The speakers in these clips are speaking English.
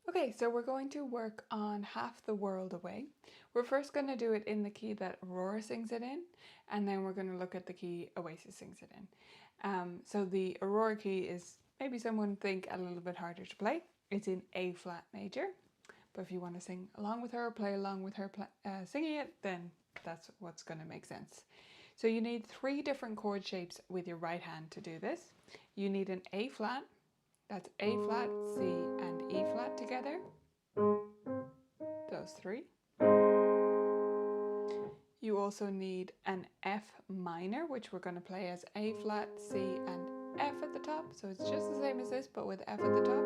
Okay, so we're going to work on Half the World Away. We're first going to do it in the key that Aurora sings it in, and then we're going to look at the key Oasis sings it in. So the Aurora key is, maybe someone think, a little bit harder to play. It's in A flat major, but if you want to sing along with her or play along with her singing it, then that's what's going to make sense. So you need 3 different chord shapes with your right hand to do this. You need an A flat, that's A flat, C and E flat together, those 3. You also need an F minor, which we're going to play as A flat, C and F at the top. So it's just the same as this, but with F at the top.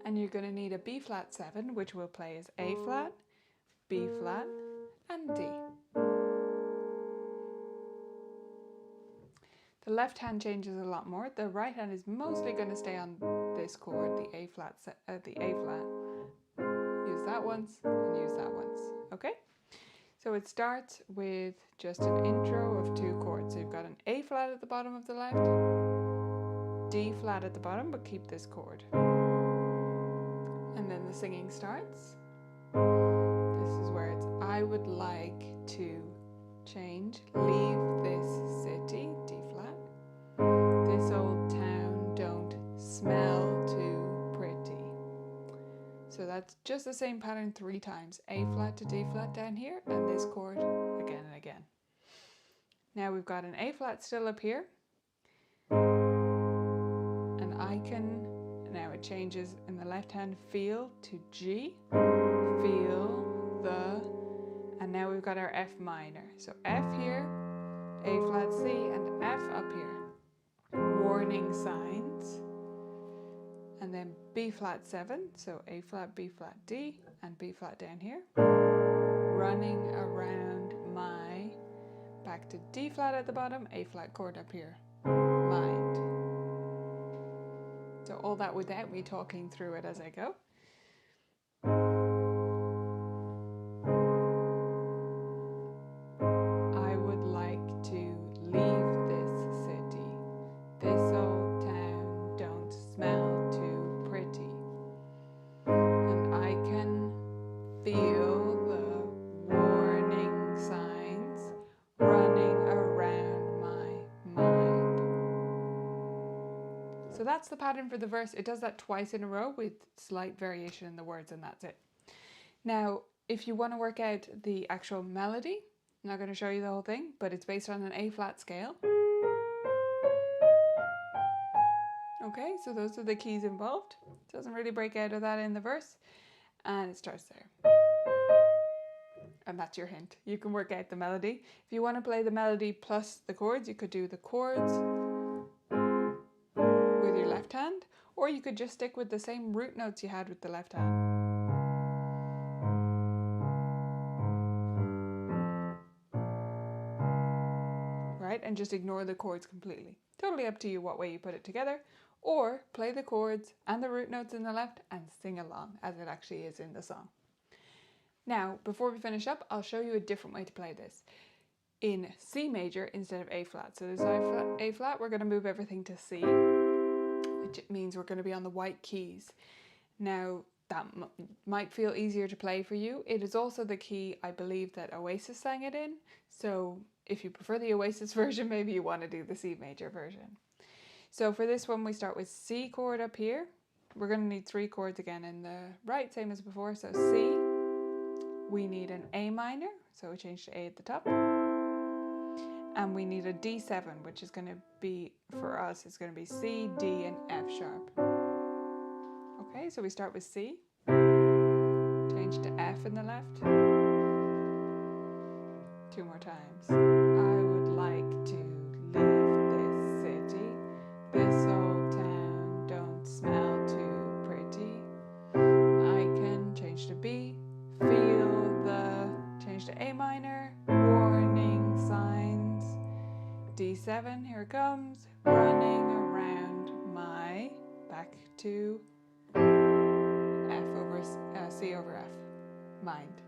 And you're going to need a B flat 7, which we'll play as A flat, B flat and D. The left hand changes a lot more. The right hand is mostly going to stay on this chord, the A flat. Use that once and use that once. Okay? So it starts with just an intro of 2 chords. So you've got an A flat at the bottom of the left, D flat at the bottom, but keep this chord. And then the singing starts. This is where it's I would like to change, leave this city, D flat. This old town don't smell too pretty. So that's just the same pattern 3 times. A flat to D flat down here, and this chord again and again. Now we've got an A flat still up here. And now it changes in the left hand, feel to G, feel the, and now we've got our F minor. So F here, A flat C, and F up here. Warning signs. And then B flat 7, so A flat, B flat, D, and B flat down here. Running around my, back to D flat at the bottom, A flat chord up here. Mind. So all that without me talking through it as I go. I would like to leave this city. This old town don't smell too pretty. And I can feel the warning signs running around my mind. So that's the pattern for the verse. It does that twice in a row with slight variation in the words, and that's it. Now, if you want to work out the actual melody, I'm not going to show you the whole thing, but it's based on an A flat scale. Okay, so those are the keys involved. It doesn't really break out of that in the verse, and it starts there. And that's your hint. You can work out the melody. If you want to play the melody plus the chords, you could do the chords with your left hand, or you could just stick with the same root notes you had with the left hand. Right? And just ignore the chords completely. Totally up to you what way you put it together, or play the chords and the root notes in the left and sing along as it actually is in the song. Now, before we finish up, I'll show you a different way to play this. In C major instead of A flat. So there's A flat, we're going to move everything to C, which means we're going to be on the white keys. Now, that might feel easier to play for you. It is also the key, I believe, that Oasis sang it in. So if you prefer the Oasis version, maybe you want to do the C major version. So for this one, we start with C chord up here. We're going to need 3 chords again in the right, same as before. So C, we need an A minor, so we change to A at the top. And we need a D7, which is going to be, for us, it's going to be C, D, and F sharp. Okay, so we start with C, change to F in the left. 2 more times. I would like to leave this city. This old town don't smell too pretty. I can change to B, feel the, change to A minor, warning signs. D7, here it comes, running around my, back to C over F, mind.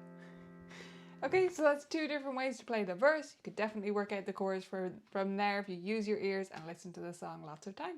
Okay, so that's 2 different ways to play the verse. You could definitely work out the chords from there if you use your ears and listen to the song lots of times.